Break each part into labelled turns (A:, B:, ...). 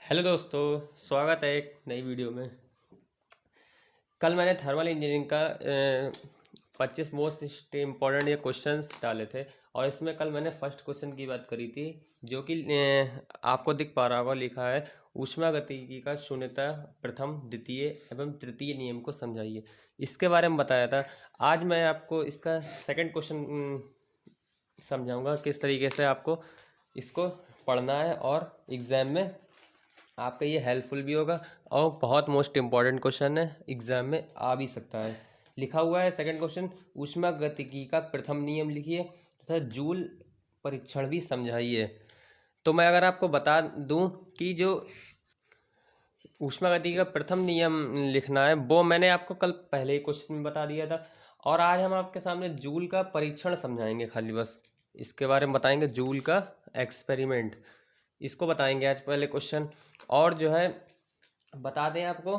A: Hello दोस्तों, स्वागत है एक नई वीडियो में। कल मैंने थर्मल इंजीनियरिंग का 25 मोस्ट इम्पॉर्टेंट ये क्वेश्चंस डाले थे और इसमें कल मैंने फर्स्ट क्वेश्चन की बात करी थी जो कि आपको दिख पा रहा होगा, लिखा है ऊष्मागतिकी का शून्यता प्रथम द्वितीय एवं तृतीय नियम को समझाइए। इसके बारे में बताया था। आज मैं आपको इसका सेकंड क्वेश्चन समझाऊंगा किस तरीके से आपको इसको पढ़ना है और एग्ज़ाम में आपका ये हेल्पफुल भी होगा और बहुत मोस्ट इम्पॉर्टेंट क्वेश्चन है, एग्जाम में आ भी सकता है। लिखा हुआ है सेकंड क्वेश्चन, ऊष्मागतिकी का प्रथम नियम लिखिए तथा जूल परीक्षण भी समझाइए। तो मैं अगर आपको बता दूं कि जो ऊष्मागतिकी का प्रथम नियम लिखना है वो मैंने आपको कल पहले ही क्वेश्चन में बता दिया था और आज हम आपके सामने जूल का परीक्षण समझाएंगे। खाली बस इसके बारे में बताएंगे, जूल का एक्सपेरिमेंट इसको बताएंगे आज पहले क्वेश्चन। और जो है बता दें आपको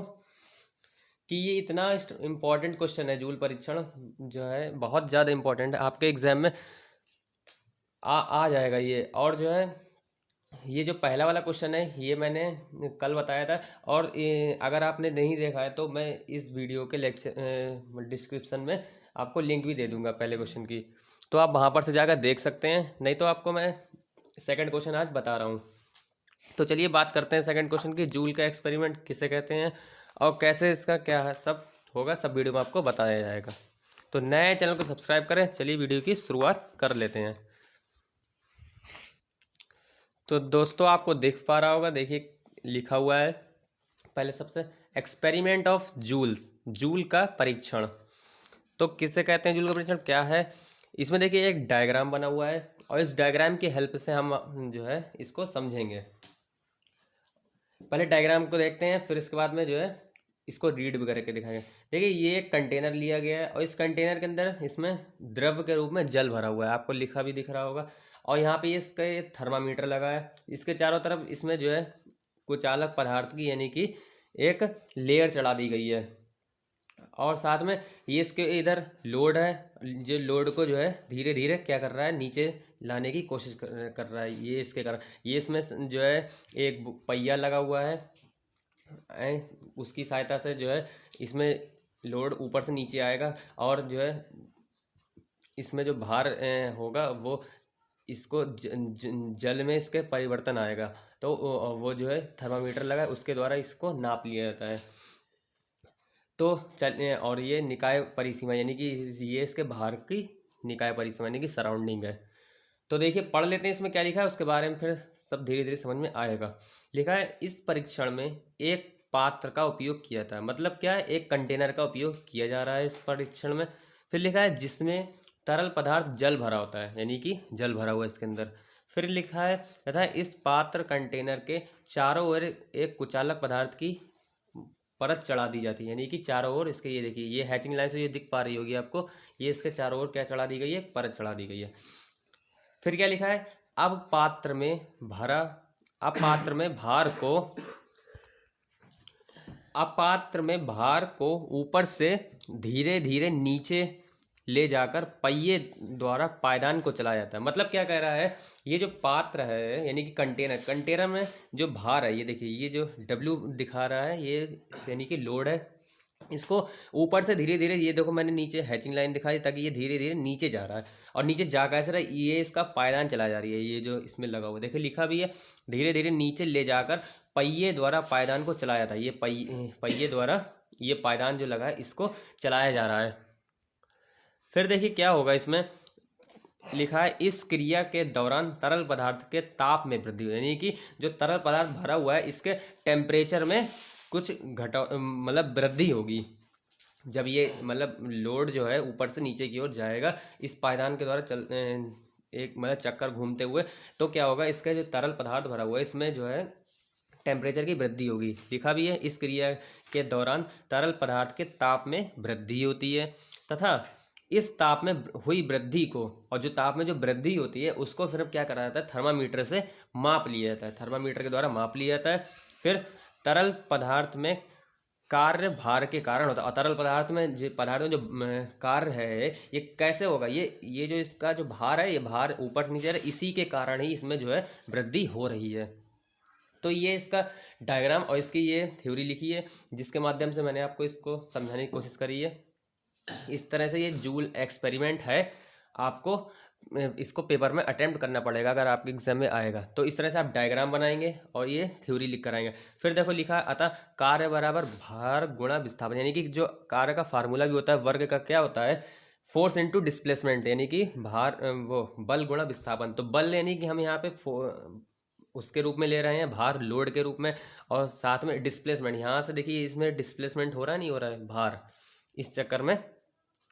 A: कि ये इतना इम्पॉर्टेंट क्वेश्चन है, जूल परीक्षण जो है बहुत ज़्यादा इम्पॉर्टेंट है, आपके एग्जाम में आ जाएगा ये। और जो है ये जो पहला वाला क्वेश्चन है ये मैंने कल बताया था और अगर आपने नहीं देखा है तो मैं इस वीडियो के लेक्चर डिस्क्रिप्शन में आपको लिंक भी दे दूंगा पहले क्वेश्चन की, तो आप वहाँ पर से जाकर देख सकते हैं। नहीं तो आपको मैं सेकंड क्वेश्चन आज बता रहा हूँ। तो चलिए बात करते हैं सेकंड क्वेश्चन की, जूल का एक्सपेरिमेंट किसे कहते हैं और कैसे इसका क्या है सब होगा, सब वीडियो में आपको बताया जाएगा। तो नए चैनल को सब्सक्राइब करें। चलिए वीडियो की शुरुआत कर लेते हैं। तो दोस्तों आपको दिख पा रहा होगा, देखिए लिखा हुआ है पहले सबसे, एक्सपेरिमेंट ऑफ जूल्स, जूल का परीक्षण। तो किससे कहते हैं जूल का परीक्षण, क्या है इसमें देखिए एक डायग्राम बना हुआ है और इस डायग्राम की हेल्प से हम जो है इसको समझेंगे। पहले डायग्राम को देखते हैं फिर इसके बाद में जो है इसको रीड भी करके दिखाएंगे। देखिए ये एक कंटेनर लिया गया है और इस कंटेनर के अंदर इसमें द्रव के रूप में जल भरा हुआ है, आपको लिखा भी दिख रहा होगा। और यहाँ पे इसका ये थर्मामीटर लगा है, इसके चारों तरफ इसमें जो है कुचालक पदार्थ की यानी कि एक लेयर चढ़ा दी गई है और साथ में ये इसके इधर लोड है, जो लोड को जो है धीरे धीरे क्या कर रहा है नीचे लाने की कोशिश कर रहा है। ये इसके कारण ये इसमें जो है एक पहिया लगा हुआ है, उसकी सहायता से जो है इसमें लोड ऊपर से नीचे आएगा और जो है इसमें जो भार होगा वो इसको जल में इसके परिवर्तन आएगा, तो वो जो है थर्मामीटर लगा है उसके द्वारा इसको नाप लिया जाता है। तो चल और ये निकाय परिसीमा यानी कि ये इसके बाहर की निकाय परिसीमा यानी कि सराउंडिंग है। तो देखिए पढ़ लेते हैं इसमें क्या लिखा है, उसके बारे में फिर सब धीरे धीरे समझ में आएगा। लिखा है इस परीक्षण में एक पात्र का उपयोग किया था, मतलब क्या है, एक कंटेनर का उपयोग किया जा रहा है इस परीक्षण में। फिर लिखा है जिसमें तरल पदार्थ जल भरा होता है यानी कि जल भरा हुआ है इसके अंदर। फिर लिखा है तथा इस पात्र कंटेनर के चारों ओर एक कुचालक पदार्थ की परत चढ़ा दी जाती है यानी कि चारों ओर इसके, ये देखिए ये हैचिंग लाइन से ये दिख पा रही होगी आपको, ये इसके चारों ओर क्या चढ़ा दी गई है, परत चढ़ा दी गई है। फिर क्या लिखा है, अब पात्र में भरा, अब पात्र में भार को, अब पात्र में भार को ऊपर से धीरे धीरे नीचे ले जाकर पहिए द्वारा पायदान को चलाया जाता है। मतलब क्या कह रहा है, ये जो पात्र है यानी कि कंटेनर, कंटेनर में जो भार है ये देखिए, ये जो डब्ल्यू दिखा रहा है ये यानी कि लोड है, इसको ऊपर से धीरे धीरे, ये देखो मैंने नीचे हैचिंग लाइन दिखाई ताकि ये धीरे धीरे नीचे जा रहा है और नीचे जा कैसे रहा है, ये इसका पायदान चला जा रही है, ये जो इसमें लगा हुआ देखिए लिखा भी है धीरे धीरे नीचे ले जाकर पहिए द्वारा पायदान को चलाया था। ये पहिए द्वारा ये पायदान जो लगा है इसको चलाया जा रहा है। फिर देखिए क्या होगा, इसमें लिखा है इस क्रिया के दौरान तरल पदार्थ के ताप में वृद्धि हो, यानी कि जो तरल पदार्थ भरा हुआ है इसके टेम्परेचर में कुछ घटा मतलब वृद्धि होगी। जब ये मतलब लोड जो है ऊपर से नीचे की ओर जाएगा इस पायदान के द्वारा चल एक मतलब चक्कर घूमते हुए, तो क्या होगा, इसका जो तरल पदार्थ भरा हुआ है इसमें जो है टेम्परेचर की वृद्धि होगी। लिखा भी है इस क्रिया के दौरान तरल पदार्थ के ताप में वृद्धि होती है तथा इस ताप में हुई वृद्धि को, और जो ताप में जो वृद्धि होती है उसको फिर क्या करा जाता है, थर्मामीटर से माप लिया जाता है, थर्मामीटर के द्वारा माप लिया जाता है। फिर तरल पदार्थ में कार्य भार के कारण होता है, और तरल पदार्थ में जो कार्य है ये कैसे होगा, ये जो इसका जो भार है ये भार ऊपर से नीचे इसी के कारण ही इसमें जो है वृद्धि हो रही है। तो ये इसका डायग्राम और इसकी ये थ्योरी लिखी है, जिसके माध्यम से मैंने आपको इसको समझाने की कोशिश करी है। इस तरह से ये जूल एक्सपेरिमेंट है, आपको इसको पेपर में अटेम्प्ट करना पड़ेगा अगर आपके एग्जाम में आएगा। तो इस तरह से आप डायग्राम बनाएंगे और ये थ्योरी लिख कर आएंगे। फिर देखो लिखा अतः कार्य बराबर भार गुणा विस्थापन, यानी कि जो कार्य का फार्मूला भी होता है वर्ग का क्या होता है, फोर्स इनटू डिस्प्लेसमेंट, यानी कि भार वो बल गुणा विस्थापन। तो बल यानी कि हम यहाँ पे उसके रूप में ले रहे हैं, भार लोड के रूप में, और साथ में डिस्प्लेसमेंट, यहाँ से देखिए इसमें डिस्प्लेसमेंट हो रहा है नहीं हो रहा है भार, इस चक्कर में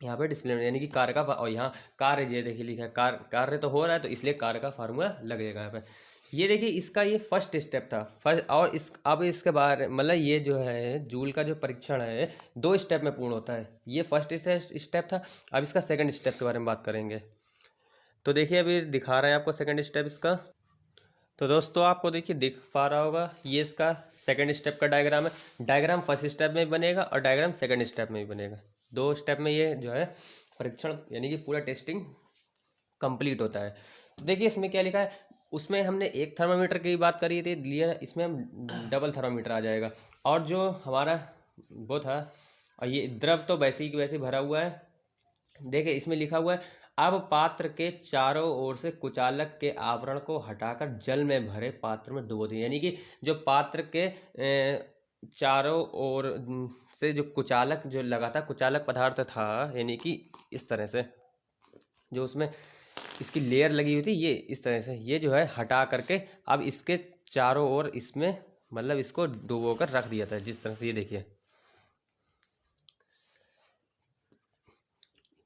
A: यहाँ पे डिस्प्लेसमेंट यानी कि कार्य का, और यहाँ कार्य ये देखिए लिखा है कार्य तो हो रहा है, तो इसलिए कार्य का फार्मूला लगेगा यहाँ पे। ये देखिए इसका ये फर्स्ट स्टेप था फर्स्ट, और इस अब इसके बारे मतलब ये जो है जूल का जो परीक्षण है 2 स्टेप में पूर्ण होता है। ये फर्स्ट स्टेप था, अब इसका सेकंड स्टेप के बारे में बात करेंगे। तो देखिए अभी दिखा रहे हैं आपको सेकंड स्टेप इसका। तो दोस्तों आपको देखिए दिख पा रहा होगा, ये इसका सेकंड स्टेप का डायग्राम है। डायग्राम फर्स्ट स्टेप में भी बनेगा और डायग्राम सेकंड स्टेप में भी बनेगा, 2 स्टेप में ये जो है परीक्षण यानी कि पूरा टेस्टिंग कंप्लीट होता है। तो देखिए इसमें क्या लिखा है, उसमें हमने एक थर्मामीटर की बात करी थी, लिया इसमें हम डबल थर्मामीटर आ जाएगा। और जो हमारा वो था, और ये द्रव तो वैसे ही वैसे भरा हुआ है। देखिए इसमें लिखा हुआ है अब पात्र के चारों ओर से कुचालक के आवरण को हटाकर जल में भरे पात्र में डुबो दें, यानी कि जो पात्र के चारों ओर से जो कुचालक जो लगा था, कुचालक पदार्थ था, यानी कि इस तरह से जो उसमें इसकी लेयर लगी हुई थी, ये इस तरह से ये जो है हटा करके अब इसके चारों ओर इसमें मतलब इसको डुबो कर रख दिया था, जिस तरह से ये देखिए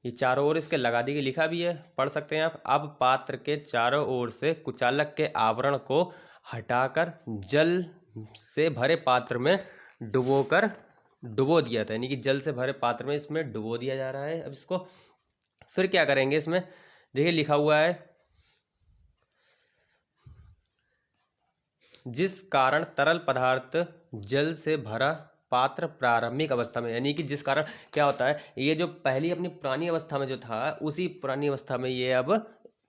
A: ये चारों ओर इसके लगा दी गई, लिखा भी है, पढ़ सकते हैं आप। अब पात्र के चारों ओर से कुचालक के आवरण को हटाकर जल से भरे पात्र में डुबो दिया था, यानी कि जल से भरे पात्र में इसमें डुबो दिया जा रहा है। अब इसको फिर क्या करेंगे, इसमें देखिए लिखा हुआ है जिस कारण तरल पदार्थ जल से भरा पात्र प्रारंभिक अवस्था में, यानी कि जिस कारण क्या होता है, ये जो पहली अपनी पुरानी अवस्था में जो था, उसी पुरानी अवस्था में ये अब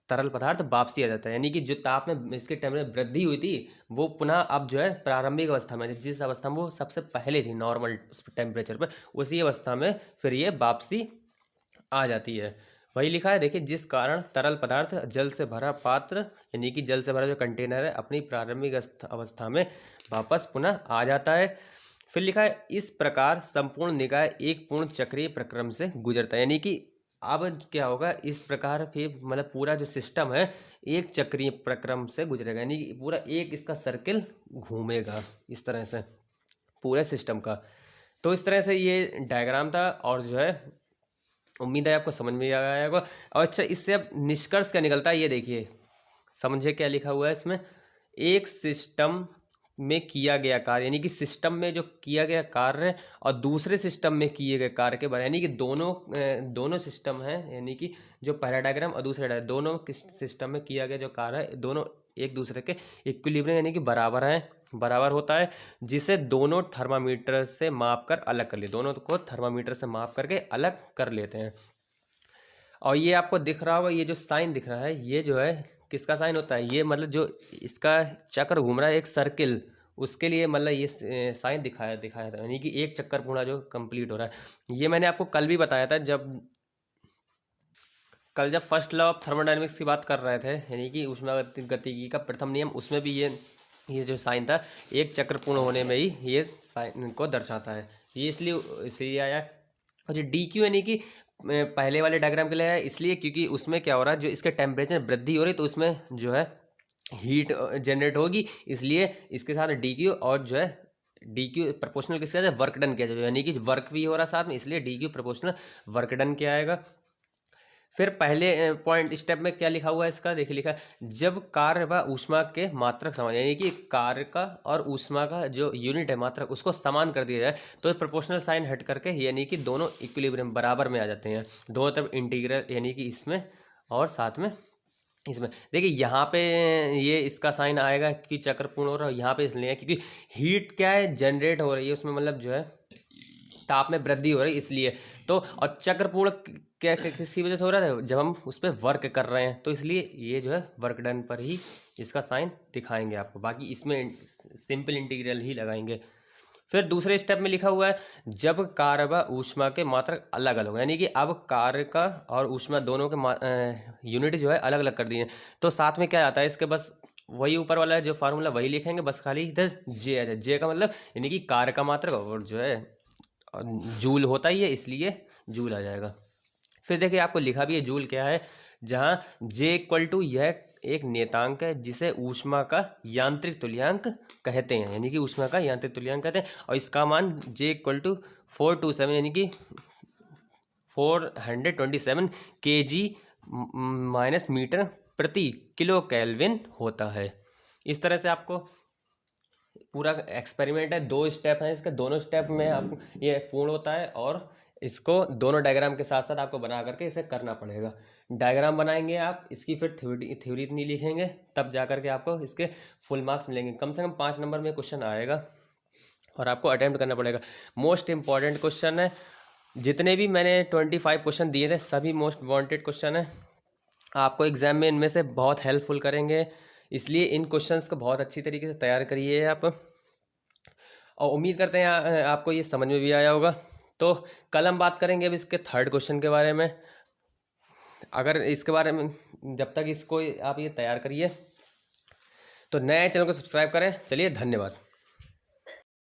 A: तरल पदार्थ वापसी आ जाता है, यानी कि जो ताप में इसके टेम्परेचर वृद्धि हुई थी वो पुनः अब जो है प्रारंभिक अवस्था में, जिस अवस्था में वो सबसे पहले थी नॉर्मल टेम्परेचर पर, उसी अवस्था में फिर ये वापसी आ जाती है। वही लिखा है देखिए जिस कारण तरल पदार्थ जल से भरा पात्र, यानी कि जल से भरा जो कंटेनर है, अपनी प्रारंभिक अवस्था में वापस पुनः आ जाता है। फिर लिखा है इस प्रकार संपूर्ण निकाय एक पूर्ण चक्रीय प्रक्रम से गुजरता है, यानी कि अब क्या होगा, इस प्रकार फिर मतलब पूरा जो सिस्टम है एक चक्रीय प्रक्रम से गुजरेगा, यानी कि पूरा एक इसका सर्किल घूमेगा इस तरह से पूरे सिस्टम का। तो इस तरह से ये डायग्राम था, और जो है उम्मीद है आपको समझ में आ गया होगा। और अच्छा इससे अब निष्कर्ष क्या निकलता है, ये देखिए समझे क्या लिखा हुआ है इसमें, एक सिस्टम में किया गया कार्य, यानी कि सिस्टम में जो किया गया कार्य और दूसरे सिस्टम में किए गए कार्य के बारे, यानी कि दोनों सिस्टम है, यानी कि जो पहला डायग्राम और दूसरा डायग्राम, दोनों सिस्टम में किया गया जो कार्य है दोनों एक दूसरे के इक्विलिब्रियम यानी कि बराबर होता है, जिसे दोनों थर्मामीटर से माप कर अलग कर ले, दोनों को थर्मामीटर से माप करके अलग कर लेते हैं। और ये आपको दिख रहा होगा, ये जो साइन दिख रहा है ये जो है किसका साइन होता है, ये मतलब जो इसका चक्र घूम रहा है एक सर्किल, उसके लिए मतलब ये साइन दिखाया था, यानी कि एक चक्कर पूरा जो कंप्लीट हो रहा है। ये मैंने आपको कल भी बताया था, कल जब फर्स्ट लॉ ऑफ थर्मोडायनेमिक्स की बात कर रहे थे, यानी कि उष्मागतिकी का प्रथम नियम, उसमें भी ये जो साइन था एक चक्र पूर्ण होने में ही ये साइन को दर्शाता है, ये इसलिए आया। और जो डी क्यू यानी कि पहले वाले डायग्राम के लिए है, इसलिए क्योंकि उसमें क्या हो रहा है, जो इसके टेम्परेचर वृद्धि हो रही है तो उसमें जो है हीट जनरेट होगी, इसलिए इसके साथ डी क्यू, और जो है डी क्यू प्रोपोर्शनल किसके साथ, वर्क डन किया जाएगा, यानी कि वर्क भी हो रहा है साथ में, इसलिए D Q proportional work done किया आएगा। फिर पहले पॉइंट स्टेप में क्या लिखा हुआ है इसका, देखिए लिखा है जब कार्य व ऊष्मा के मात्रक समान, यानी कि कार्य का और ऊष्मा का जो यूनिट है मात्रक उसको समान कर दिया जाए तो प्रोपोर्शनल साइन हट करके यानी कि दोनों इक्विलिब्रियम बराबर में आ जाते हैं, दोनों तरफ इंटीग्रल, यानी कि इसमें और साथ में इसमें। देखिए यहाँ पे ये इसका साइन आएगा कि चक्र पूर्ण हो रहा है, यहाँ पे इसलिए क्योंकि हीट क्या है जनरेट हो रही है उसमें, मतलब जो है ताप में वृद्धि हो रही इसलिए। तो और चक्रपूर्ण क्या किसी वजह से हो रहा है, जब हम उस पर वर्क कर रहे हैं, तो इसलिए ये जो है वर्क डन पर ही इसका साइन दिखाएंगे आपको। बाकी इसमें सिंपल इंटीग्रल ही लगाएंगे। फिर दूसरे स्टेप में लिखा हुआ है जब कार्य व ऊष्मा के मात्रक अलग अलग हो, यानी कि अब कार्य का और ऊष्मा दोनों के यूनिट जो है अलग अलग कर दिए हैं। तो साथ में क्या आता है इसके, बस वही ऊपर वाला जो फार्मूला वही लिखेंगे, बस खाली इधर जे आ जाए। जे का मतलब यानी कि कार्य का मात्रक, और जो है जूल होता ही है इसलिए जूल आ जाएगा। फिर देखिए आपको लिखा भी है जूल क्या है, जहाँ जे इक्वल टू यह एक नियतांक है जिसे ऊष्मा का यांत्रिक तुल्यांक कहते हैं, यानी कि ऊष्मा का यांत्रिक तुल्यांक कहते हैं। और इसका मान जे इक्वल टू 427 यानी कि 427 kg माइनस मीटर प्रति किलो केल्विन होता है। इस तरह से आपको पूरा एक्सपेरिमेंट है, 2 स्टेप हैं इसके, दोनों स्टेप में आपको ये पूर्ण होता है। और इसको दोनों डायग्राम के साथ साथ आपको बना करके इसे करना पड़ेगा। डायग्राम बनाएंगे आप इसकी, फिर थ्योरी इतनी लिखेंगे, तब जा करके आपको इसके फुल मार्क्स मिलेंगे। कम से कम 5 नंबर में क्वेश्चन आएगा और आपको अटेम्प्ट करना पड़ेगा। मोस्ट इंपॉर्टेंट क्वेश्चन है, जितने भी मैंने 25 क्वेश्चन दिए थे सभी मोस्ट वांटेड क्वेश्चन है, आपको एग्जाम में इनमें से बहुत हेल्पफुल करेंगे। इसलिए इन क्वेश्चंस को बहुत अच्छी तरीके से तैयार करिए आप, और उम्मीद करते हैं आपको ये समझ में भी आया होगा। तो कल हम बात करेंगे अब इसके 3rd क्वेश्चन के बारे में। अगर इसके बारे में जब तक इसको आप ये तैयार करिए तो नए चैनल को सब्सक्राइब करें। चलिए धन्यवाद।